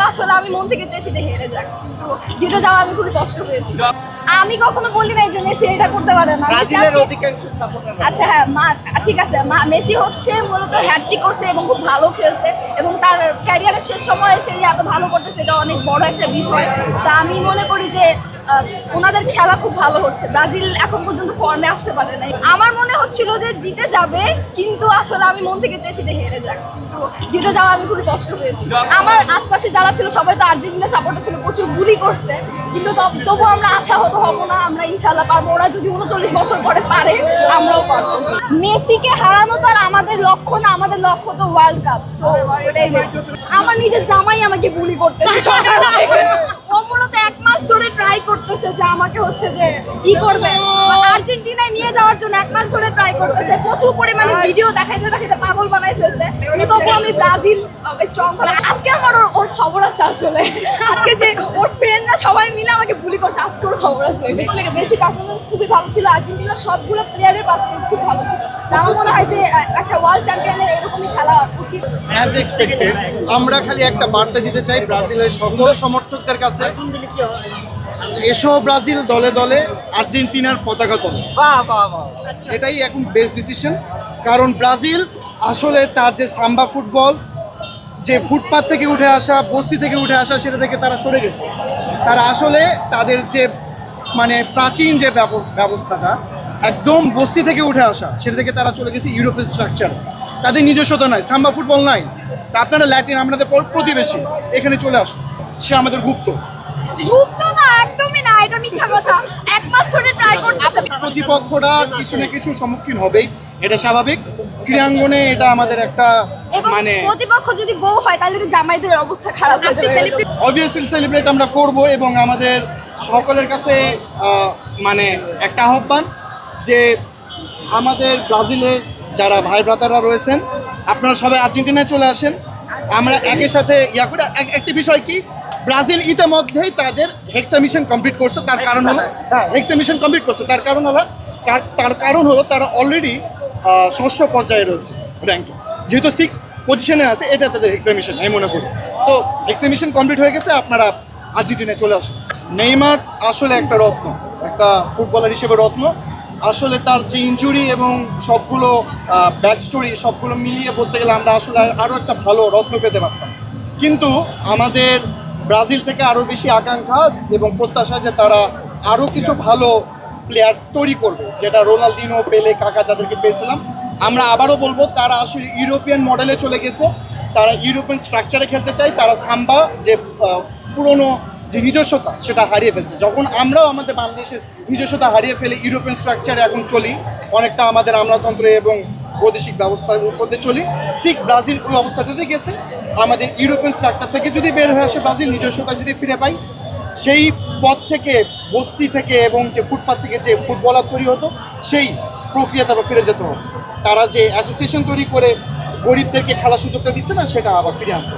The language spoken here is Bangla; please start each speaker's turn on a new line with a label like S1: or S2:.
S1: আসলে আমি মন থেকে চেয়েছি যে হেরে যাক, কিন্তু জিতে যাওয়া আমি খুবই কষ্ট পেয়েছি। আমি কখনো বলি নাই যে মেসি এটা করতে পারে না।
S2: ব্রাজিলের অধিকাংশ সাপোর্টার
S1: আচ্ছা হ্যাঁ, ঠিক আছে, মেসি হচ্ছে মূলত হ্যাট্রিক করছে এবং খুব ভালো খেলছে এবং তার ক্যারিয়ারের শেষ সময়ে সে যে এত ভালো করতেছে এটা অনেক বড় একটা বিষয়। তা আমি মনে করি যে ওনাদের খেলা খুব ভালো হচ্ছে। ব্রাজিল এখন পর্যন্ত ফর্মে আসতে পারে নাই। আমার মনে হচ্ছিল যে জিতে যাবে, কিন্তু আসলে আমি মন থেকে চেয়েছি যে হেরে যাক, কিন্তু জিতে যাওয়া আমি খুবই কষ্ট পেয়েছি। আমার আশপাশে যারা ছিল সবাই তো আর্জেন্টিনা সাপোর্টার ছিল, প্রচুর বুলি করছে, কিন্তু তবু আমরা আশাহত হব না, আমরা ইনশাল্লাহ পারবো। ওরা যদি 39 বছর পরে পারে আমরাও পারবো। মেসিকে হারানো তো আর আমাদের লক্ষ্য না, আমাদের লক্ষ্য তো ওয়ার্ল্ড কাপ। তো এটাই আমার নিজের জামাই আমাকে বুলি করতেছে সকাল থেকে। ও মূলত 1 মাস ধরে ট্রাই করতেছে যে আমাকে হচ্ছে যে ই করবে, আর্জেন্টিনায় নিয়ে যাওয়ার জন্য 1 মাস ধরে ট্রাই করতেছে, প্রচুর পরিমাণে ভিডিও দেখাইতে দেখাইতে পাগল বানাই ফেলছে। তবু আমি ব্রাজিল স্ট্রং বলে। আজকে আমার ওর খবর আছে আসলে, আজকে যে ওর ফ্রেন্ডরা সবাই মিলে আমাকে বুলি করছে, আজকে ওর খবর আছে। মেসি পারফরমেন্স খুবই ভালো ছিল, আর্জেন্টিনার সবগুলো প্লেয়ারের পারফরমেন্স খুব ভালো ছিল। আমার মনে হয় যে একটা ওয়ার্ল্ড চ্যাম্পিয়নের এরকমই খেলা উচিত।
S3: অ্যাজ এক্সপেক্টেড আমরা খালি একটা বার্তা দিতে চাই ব্রাজিলের সকল সমর্থকদের কাছে, এসো ব্রাজিল দলে দলে আর্জেন্টিনার পতাকা তলে।
S2: বাহ বাহ বাহ।
S3: এটাই এখন বেস্ট ডিসিশন, কারণ ব্রাজিল আসলে তার যে সাম্বা ফুটবল, যে ফুটপাথ থেকে উঠে আসা, বস্তি থেকে উঠে আসা, সেটা থেকে তারা সরে গেছে। তারা আসলে তাদের যে মানে প্রাচীন যে ব্যবস্থাটা একদম বস্তি থেকে উঠে আসা, সেটা থেকে তারা চলে গেছে ইউরোপের স্ট্রাকচার। তাদের নিজস্বতা নাই, সাম্বা ফুটবল নাই। তা আপনারা ল্যাটিন, আমাদের প্রতিবেশী, এখানে চলে আসুন, সে আমাদের গুপ্ত।
S1: গুপ্ত না, একদমই না, এটা মিথ্যা কথা। 1 মাস ধরে ট্রাই করতেছে।
S3: প্রতিপক্ষরা কিছু না কিছু সম্মুখীন হবেই, এটা স্বাভাবিক। ক্রীড়াঙ্গনে এটা আমাদের একটা
S1: এবং
S3: মানে
S1: প্রতিপক্ষ যদি বউ হয় তাহলে তো জামাইদের অবস্থা খারাপ হয়ে যাবে।
S3: অবভিয়াসলি সেলিব্রেট আমরা করব, এবং আমাদের সকলের কাছে মানে একটা আহ্বান যে আমাদের ব্রাজিলের যারা ভাই ব্রাদাররা রয়েছেন, আপনারা সবাই আর্জেন্টিনায় চলে আসেন। আমরা একই সাথে করে একটি বিষয় কি, ব্রাজিল ইতিমধ্যেই তাদের হেক্সা মিশন কমপ্লিট করছে। তার কারণ হলো হেক্সা মিশন কমপ্লিট করছে, তার কারণ হলো তারা অলরেডি 6ষ্ঠ পর্যায়ে রয়েছে র্যাঙ্কে, যেহেতু 6 পজিশনে আছে, এটা তাদের হেক্সা মিশন আমি মনে করি। তো হেক্সা মিশন কমপ্লিট হয়ে গেছে, আপনারা আর্জেন্টিনায় চলে আসুন। নেইমার আসলে একটা রত্ন, একটা ফুটবলার হিসেবে রত্ন। আসলে তার যে ইনজুরি এবং সবগুলো ব্যাক স্টোরি সবগুলো মিলিয়ে বলতে গেলে আমরা আসলে আরও একটা ভালো রত্ন পেতে পারতাম। কিন্তু আমাদের ব্রাজিল থেকে আরও বেশি আকাঙ্ক্ষা এবং প্রত্যাশা যে তারা আরও কিছু ভালো প্লেয়ার তৈরি করবে, যেটা রোনালদিনো, পেলে, কাকা যাদেরকে পেয়েছিলাম। আমরা আবারও বলবো তারা আসলে ইউরোপিয়ান মডেলে চলে গেছে, তারা ইউরোপিয়ান স্ট্রাকচারে খেলতে চায়, তারা সাম্বা যে পুরনো যে নিজস্বতা সেটা হারিয়ে ফেলছে। যখন আমরাও আমাদের বাংলাদেশের নিজস্বতা হারিয়ে ফেলে ইউরোপিয়ান স্ট্রাকচারে এখন চলি, অনেকটা আমাদের আমলাতন্ত্র এবং বৈদেশিক ব্যবস্থার উপর দিয়ে চলি, ঠিক ব্রাজিল ওই অবস্থাটাতে গেছে। আমাদের ইউরোপিয়ান স্ট্রাকচার থেকে যদি বের হয়ে আসে ব্রাজিল, নিজস্বতা যদি ফিরে পাই, সেই পথ থেকে, বস্তি থেকে এবং যে ফুটপাথ থেকে যে ফুটবলার তৈরি হতো, সেই প্রক্রিয়া তারপর ফিরে যেতে হবে। তারা যে অ্যাসোসিয়েশন তৈরি করে গরিবদেরকে খেলার সুযোগটা দিচ্ছে না, সেটা আবার ফিরে আনতে